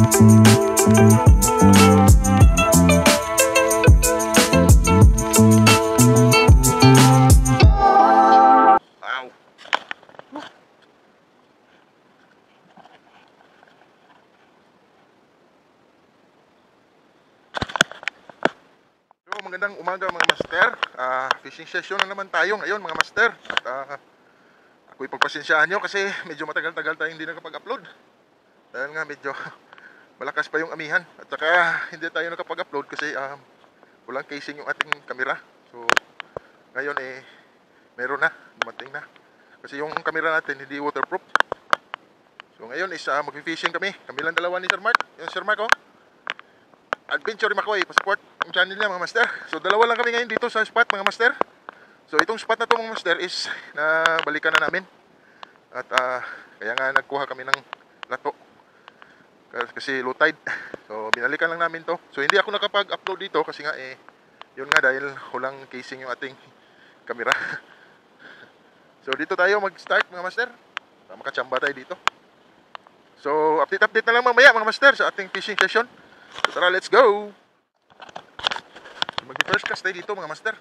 Magandang umaga mga master. Fishing session na naman tayo ngayon mga master. At ako'y pagpasensyahan nyo kasi medyo matagal-tagal tayong hindi nakapag-upload. Dahil nga medyo malakas pa yung amihan. At saka hindi tayo nakapag-upload kasi walang casing yung ating camera. So ngayon meron na, dumating na. Kasi yung camera natin hindi waterproof. So ngayon is mag-fishing kami. Kami lang dalawa ni Sir Mark. Yung Sir Mark Adventure Makoy, pa-support yung channel niya mga master. So dalawa lang kami ngayon dito sa spot mga master. So itong spot na to mga master is na balikan na namin. At kaya nga nagkuha kami ng lato kasi low tide. So binalikan lang namin to. So hindi ako nakapag-upload dito kasi nga yun nga dahil walang casing yung ating camera. So dito tayo mag-start mga master. Makachamba tayo dito. So update na lang mamaya mga master sa ating fishing session. So tara, let's go! Mag-first cast tayo dito mga master.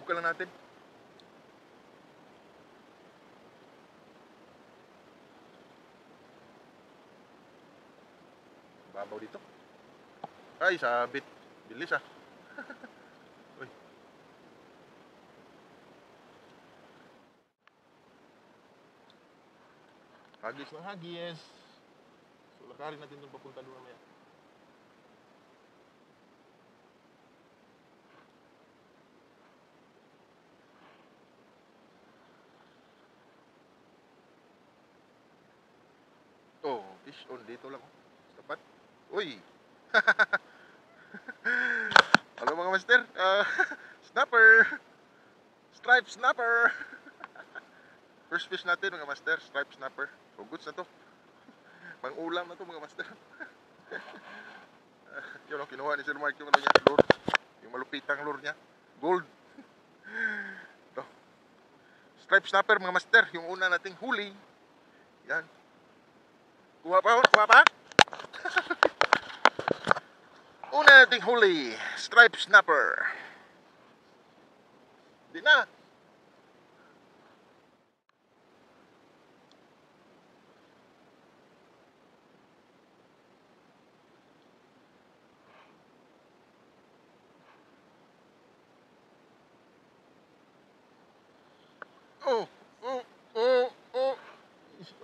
Buka lang natin. Babaw dito. Ay, sabit. Bilis Uy. Hagis ng hagis. So lakarin natin yung papunta doon mamaya. Fish on dito lang tapat. Uy. Halo mga master. Snapper. Stripe snapper. First fish natin mga master, stripe snapper. So goods na to. Pang-ulam na to mga master. Yun kinuha ni Sir Mark yung ano niya, lure. Yung malupitang lure niya. Gold. Ito. Stripe snapper mga master, yung una nating huli. Yan. Kuha pa? Una nating huli, stripe snapper. Di na.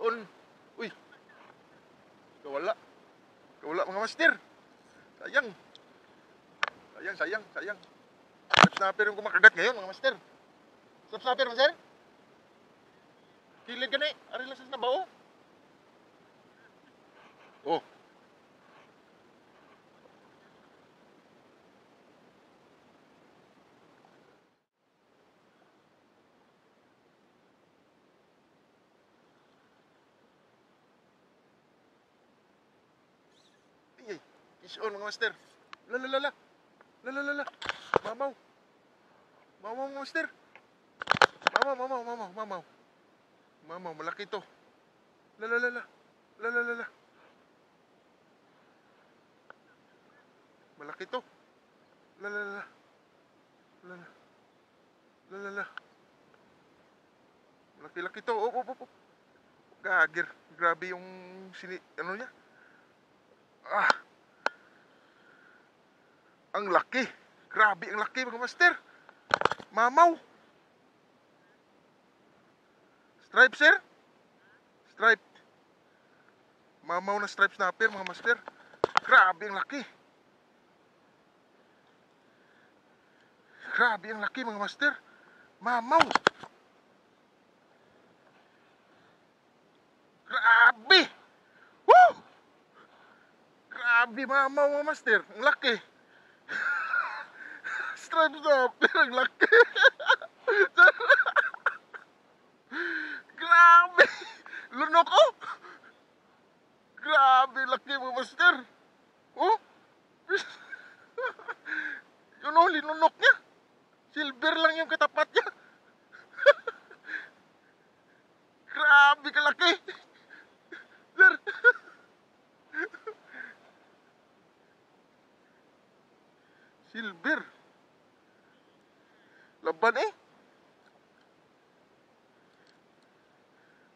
On. Uy. Kawala mga master. Sayang. Stripe snapper yung kumakagat ngayon mga master. Stripe snapper master. Kilid ka na Ari lang sa nabaw. Oh. Fish on mga master. Lala. Mamaw mga master. Mamaw, malaki to. Lala. Malaki to. Lala. Malaki to. Oh. Gagir. Grabe yung ano niya. Ang laki. Grabe ang laki mga master. Mamaw. Stripe sir? Stripe. Mamaw na stripe snapper mga master. Grabe ang laki. Mga master. Mamaw. Grabe. Woo! Grabe mamaw mga master. Ang laki. Stripe snapper, ang laki. Grabe. Lunok Grabe, laki mga master. Oh. Yun linunok niya. Silver lang yung katapat niya. Grabe kalaki. Sir. Silver. Laban eh.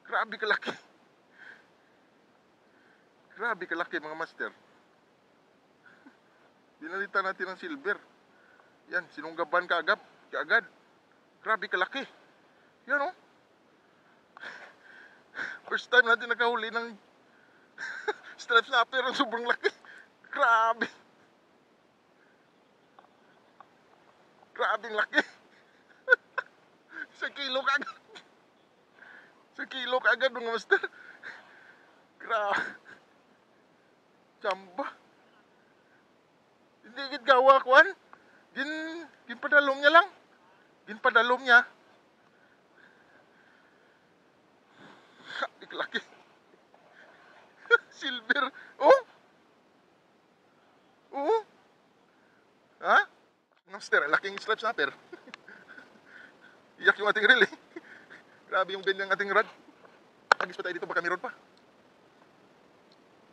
Grabe kalaki. Grabe kalaki mga master. Binalitan natin ng silver. Yan, sinunggaban kaagad. Grabe kalaki. Yan oh. First time natin nakahuli ng striped snapper ang sobrang laki. Grabe. Grabing laki. Sa kilo kaagad. Sa kilo kaagad mga master. Grabe. Chamba. Hindi gid gawa kuan. Ginpadalom niya lang. Ginpadalom niya. Laki. Silver. Oh. Oh. Ha? Master, laking striped snapper. Iyak yung ating reel eh. Grabe yung bend ng ating rod. Agis pa tayo dito, baka meron pa.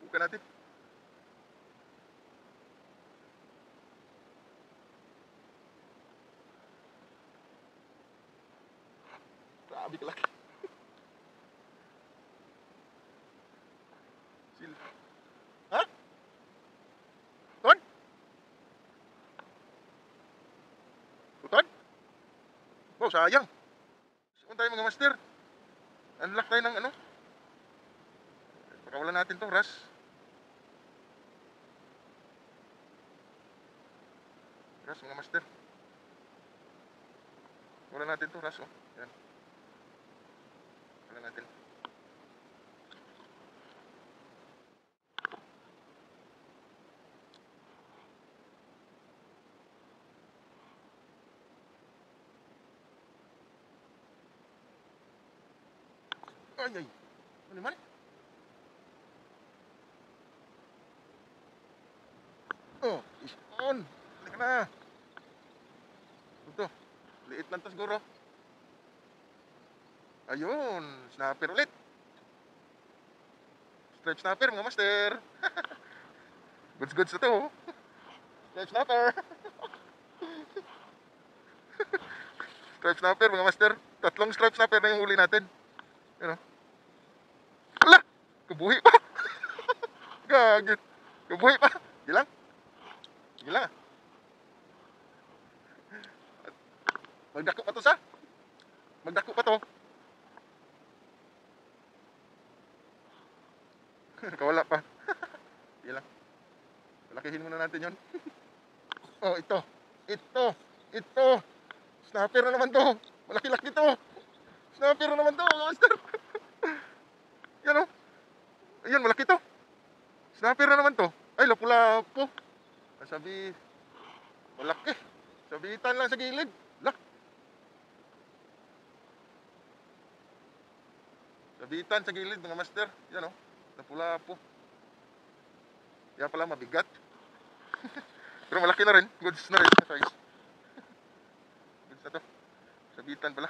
Buka natin. Grabe kalaki. Ha? Ton? Ton? Oh, sayang. Saan tayo mga master? Unlock tayo ng ano? Pakawalan natin to, Ras. Ras, mga master. Wala natin to, Ras, oh. Yan. Wala natin. Ay, ay. Ano man? Oh, is on. Halika na. Ito. Liit lang to siguro. Ayun. Snapper ulit. Striped snapper mga master. Goods na to. Striped snapper. Striped snapper mga master. Tatlong striped snapper na yung huli natin. Ano? Ala! Kabuhi pa! Gagit! Kabuhi pa! Gilang? Gilang ah. Magdako pa to sa? Magdako pa to. Kawala pa. Gilang. Palakihin muna natin yon. Oh, ito. Ito. Snapper na naman to. Malaki-laki to. Snapper na naman to, mga master. Yan o. Ayan, malaki to. Snapper na naman to. Ay, lapu-lapo. Sabi, malaki. Sabitan lang sa gilid. Lak. Sabitan sa gilid, mga master. Yan o. Lapu-lapo. Yan pala, mabigat. Pero malaki na rin. Goods na rin. Size. Goods na to. Sabitan pala.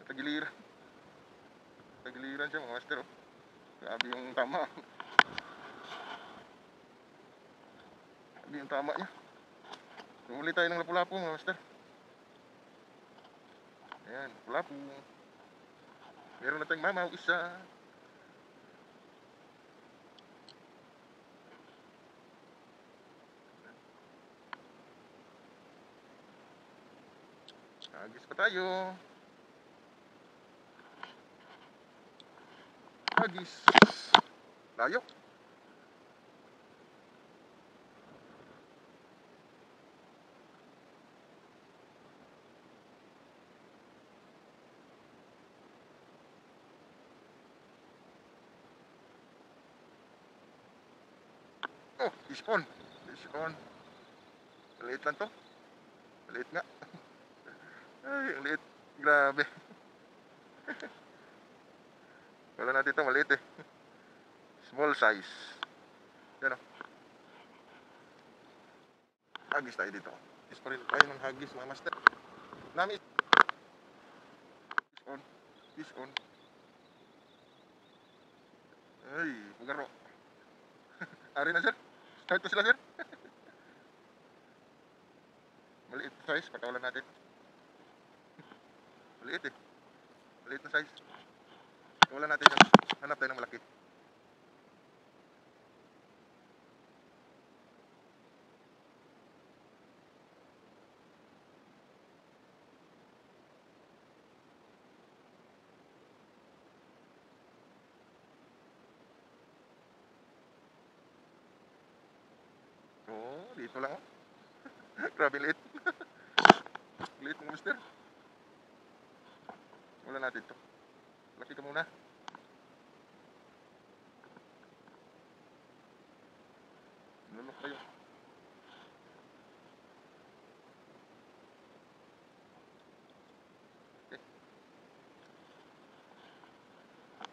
Tagiliran. Tagiliran siya mga master. Oh. Grabe yung tama. Grabe yung tama niya. Tumuli tayo ng lapu-lapu mga master. Ayan, lapu-lapu. Meron na tayong mamaw isa. Agis pa tayo. Agis. Layo. Oh, fish on. Fish on. Maliit lang to. Maliit nga. Ay, ang liit. Grabe. Wala natin ito, maliit eh. Small size. Yan o. Hagis tayo dito. Hagis pa rin tayo ng hagis mga master. Nami. Fish on. Fish on. Ay, pagaro. Ari na sir. Start na sila sir. size, pakawalan natin. Maliit eh. Maliit na size. Pakawalan natin yan. Hanap tayo ng malaki. Oo, dito lang oh. Grabe liit. Liit mga master. Wala natin to. Laki ka muna. Nunok kayo. Okay.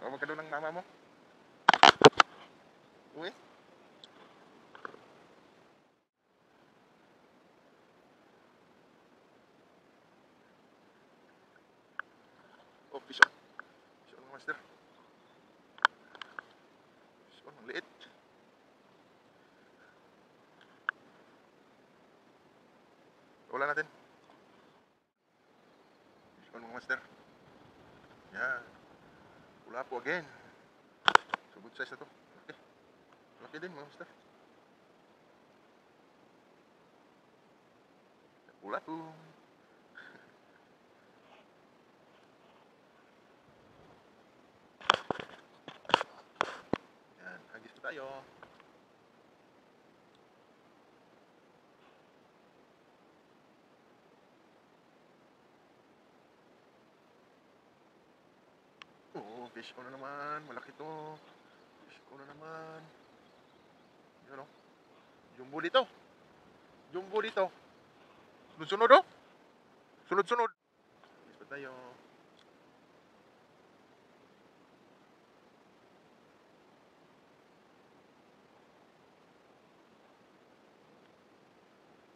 Tawag ka doon ng mama mo. Uwi. Oh, fish on. Fish on mga master. Fish on, ang liit. Wala natin. Fish on mga master. Yan. Wala po again. So good size na to. Okay. Laki din mga master. Wala po. Yan. Hagis pa tayo. Oo, fish on na naman. Malaki to. Fish on na naman. Yan o. Jumbo dito. Jumbo dito. Sunod-sunod o. Sunod-sunod. Hagis pa tayo.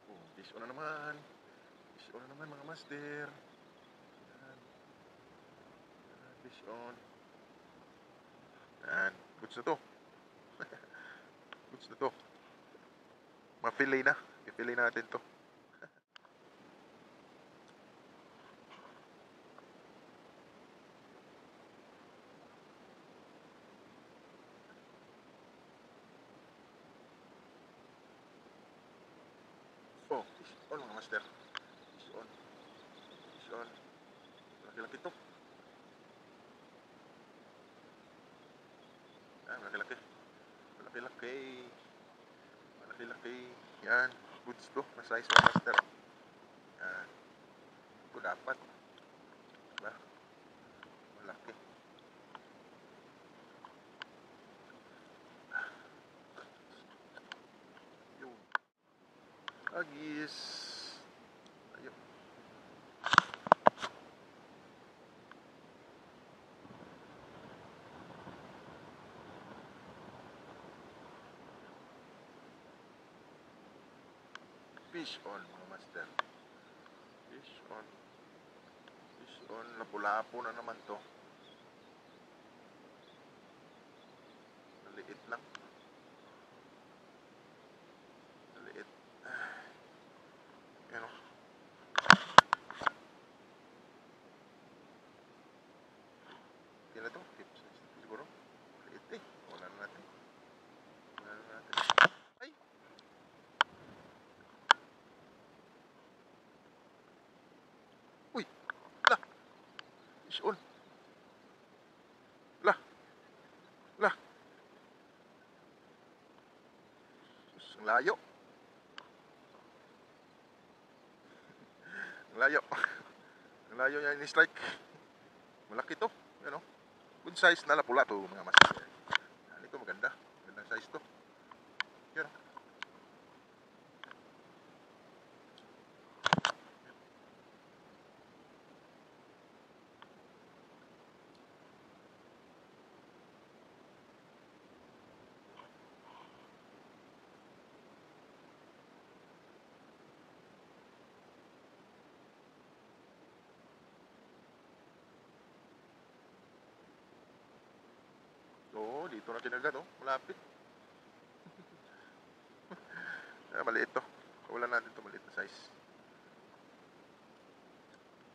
Oh, fish on na naman. Fish on na naman mga master. Yan. Yan, fish on. Yan. Goods na to. Goods na to. Ma-fillet na. I-fillet natin to. Oh, fish on mga master. Fish on. Fish on. Laki-laki to. Yan, malaki-laki. Malaki-laki. Malaki-laki. Yan. Goods to. Na size mga master. Yan. Ito dapat. Diba? Malaki. Yun. Agis. Ayun. Fish on mga master. Fish on. Fish on. Lapu-lapo na naman to. Maliit lang. Maliit. Yan o. Kaya na to. Tips. Siguro. Maliit eh. Wala na natin. Wala na natin. Ay! Uy! La! Fish on. La! La! Sus, ang layo. Ang layo. Ang layo niya ni-strike. Malaki to. Yan o. Good size na lapula to mga master. Yan, ito maganda. Magandang size to. Yan o. Oo, dito na kinagat oh. Malapit. Maliit to. Kawalan natin to maliit na size.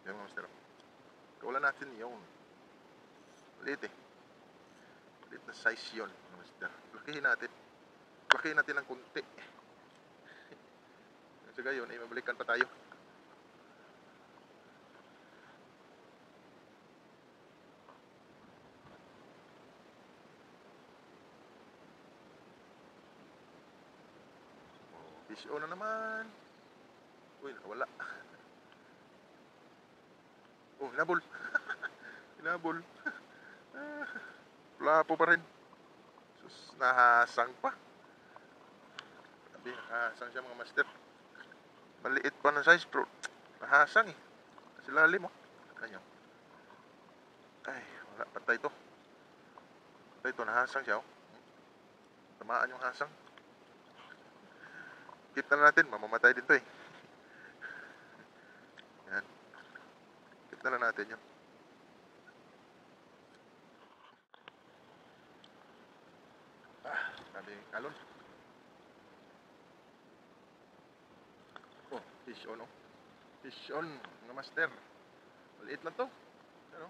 Yan mga master. Kawalan natin yung maliit eh. Maliit na size yun mga master. Lakihin natin. Lakihin natin ng kunti. Sa gayon ay mabalikan pa tayo. Fish on na naman. Uy, nakawala. Oh, hinabol. Hinabol. Wala po pa rin. Sus, nahasang pa. Sabi, nahasang siya mga master. Maliit pa ng size, bro. Nahasang eh. Kasi lalim oh. Kanyo. Ay, wala. Patay to. Patay to, nahasang siya oh. Tamaan yung hasang. Keep na natin, mamamatay din to eh. Yan. Keep na natin yan. Sabi kalon. Oh, fish on oh. Fish on, mga master. Maliit lang to. Ano?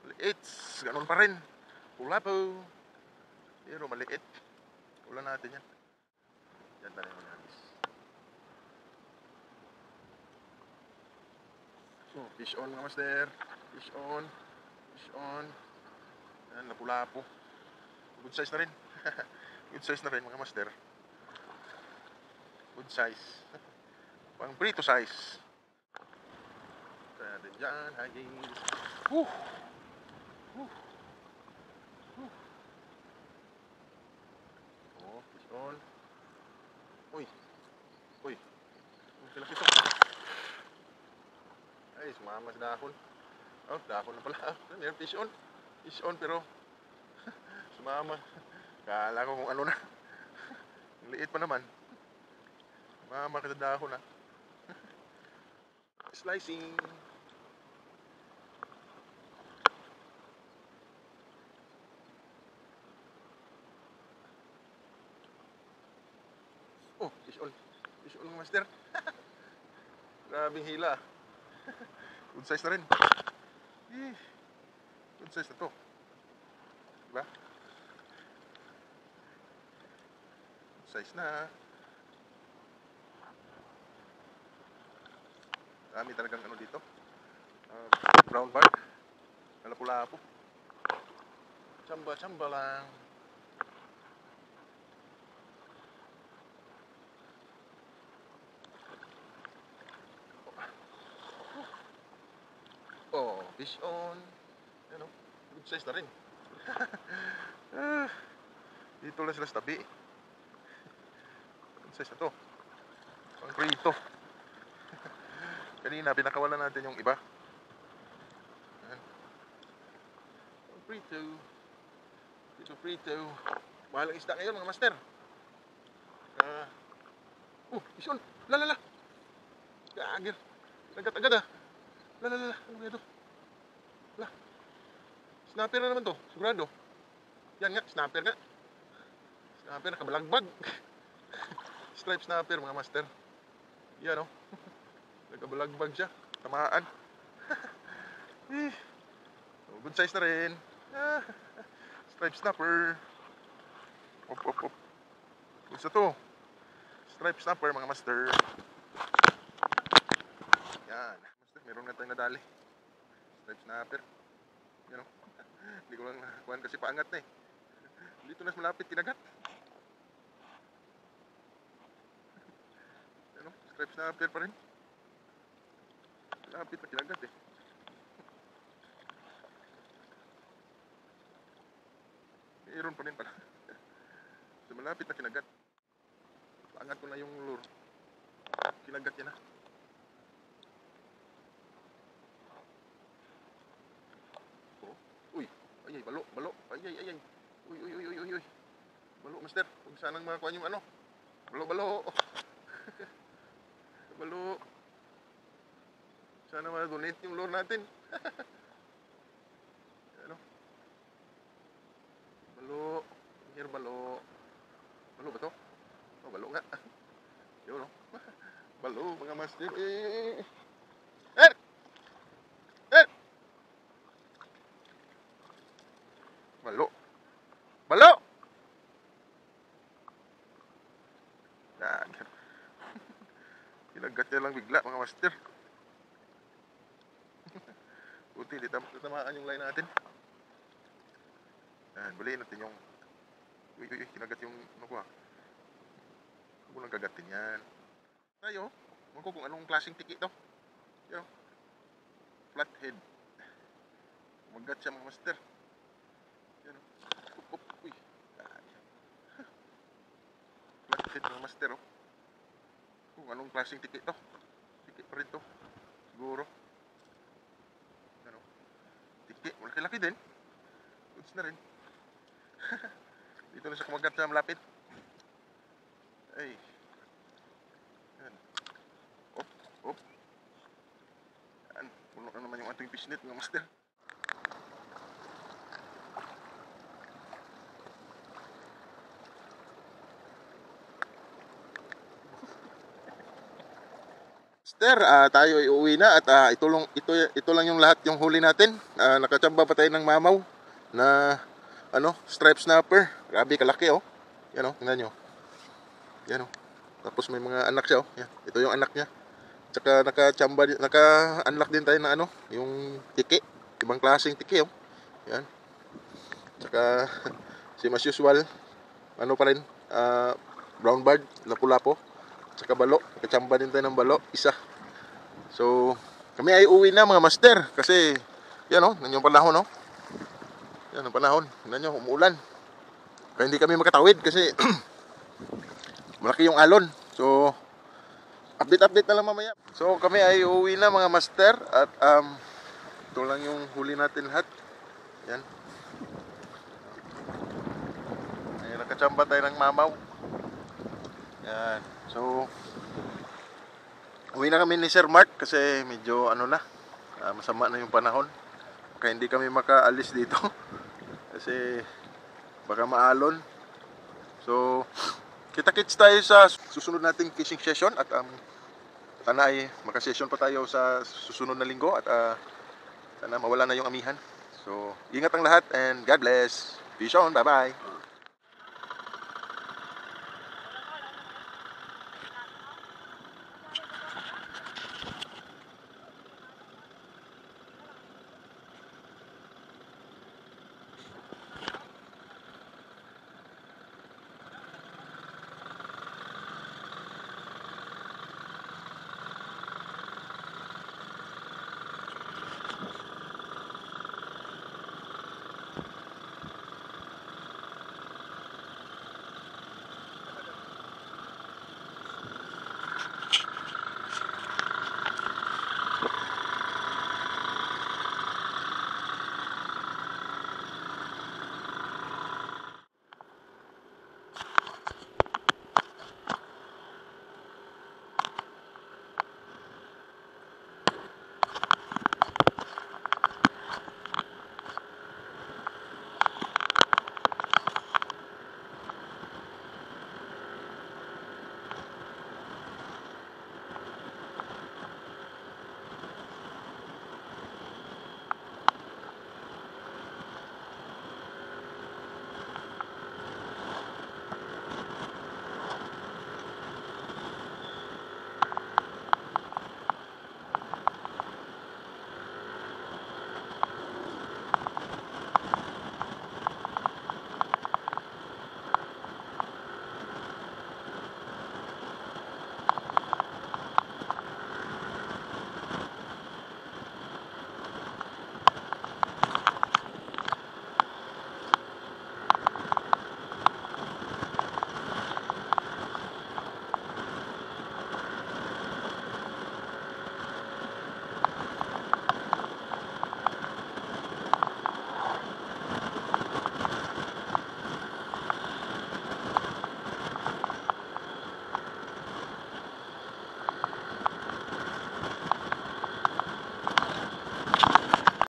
Maliit. Ganun pa rin. Pula po. Pero maliit. Pula natin yan. Yan na rin mga habis. So, fish on mga master. Fish on. Fish on. Yan, lapu-lapo. Good size na rin. Good size na rin mga master. Good size. Pang prito size. Kaya din dyan, hagis. Woo! Woo! Woo! Oh, fish on. Uy! Uy! Ang kilaki ito. Ay, sumama sa dahon. Oh, dahon na pala. Meron fish on. Fish on pero sumama. Kala ko kung ano na. Liit pa naman. Sumama ka sa dahon na. Slicing. Oh, fish on. Fish on master. Grabing hila. Good size na rin. Good size na to. Diba? Good size na. Dami talagang ano dito. Brown bark. Nalapu-lapu. Chamba-chamba lang. Oh, fish on. Ano? Good size na rin. Dito lang sila sa tabi. Good size na to. Pang prito. Kanina, pinakawalan natin yung iba. Ayan. Pang prito. Prito. Mahal ang isda ngayon mga master. Fish on. Lalala. Gagir. Agad-agad ah. Lalala. Ano ba ito? Wala. Snapper na naman to. Sigurado. Yan nga. Snapper nga. Snapper. Nakabalagbag. Stripe snapper mga master. Yan o. Nakabalagbag siya. Tamaan. Good size na rin. Stripe snapper. Op. Gusto to. Stripe snapper mga master. Yan. Master, meron na tayong nadali. Stripe snapper. Yan o. Hindi ko lang nakuhan kasi paangat na eh. Dito na malapit kinagat. Yan o. Stripe snapper pa rin. Malapit na kinagat eh. Mayroon pa rin pala. So malapit na kinagat. Paangat ko na yung lure. Kinagat yan na. Oh. Uy. Ay, balo. Ay. Uy. Balo, master. Huwag sanang makakuha yung ano. Balo. Balo. Sana ma-donate yung lure natin. Ano? Balo. Here, balo. Balo ba to? Oh, balo nga. Yun, no? Balo, mga master. Yan. Kinagat niya lang bigla mga master. Buti, di tamaan yung line natin. Yan, baliin natin yung... Uy, kinagat yung ano ko ah. Huwag mo lang kagatin yan. Tayo, huwag ko kung anong klaseng tiki to. Yan, flathead. Magat siya mga master. Yan, uy. Yan. Flathead mga master oh. Kung anong klaseng tiki to. Tiki pa rin to. Siguro. Ano? Tiki, malaki-laki din. Goods na rin. Dito na siya kumagat sa malapit. Ay. Yan. Op, op. Yan. Puno na naman yung ating fishnet mga master. Master, tayo ay uuwi na at ito lang yung lahat yung huli natin. Nakachamba pa tayo ng mamaw na striped snapper. Grabe kalaki oh. Yan oh, tingnan nyo. Yan oh. Tapos may mga anak siya oh. Yan. Ito yung anak niya. Tsaka naka-unlock din tayo ng yung tiki. Ibang klaseng tiki oh. Yan. Tsaka same as usual. Pa rin, brown bird, lapu-lapo. Tsaka balo. Nakachamba din tayo ng balo. Isa. So, kami ay uwi na mga master. Kasi, yan oh, nandiyan yung panahon oh. Yan ang panahon. Tingnan nyo, umuulan. Kaya hindi kami makatawid kasi malaki yung alon. So, update na lang mamaya. So, kami ay uuwi na mga master. At ito lang yung huli natin lahat. Yan. Ay, nakachamba tayo ng mamaw. Yan. So, uwi na kami ni Sir Mark kasi medyo masama na yung panahon. Kaya hindi kami makaalis dito. Kasi baka maalon. So, kita-kits tayo sa susunod nating fishing session. At sana ay makasession pa tayo sa susunod na linggo. At sana mawala na yung amihan. So, ingat ang lahat and God bless. Peace on. Bye-bye.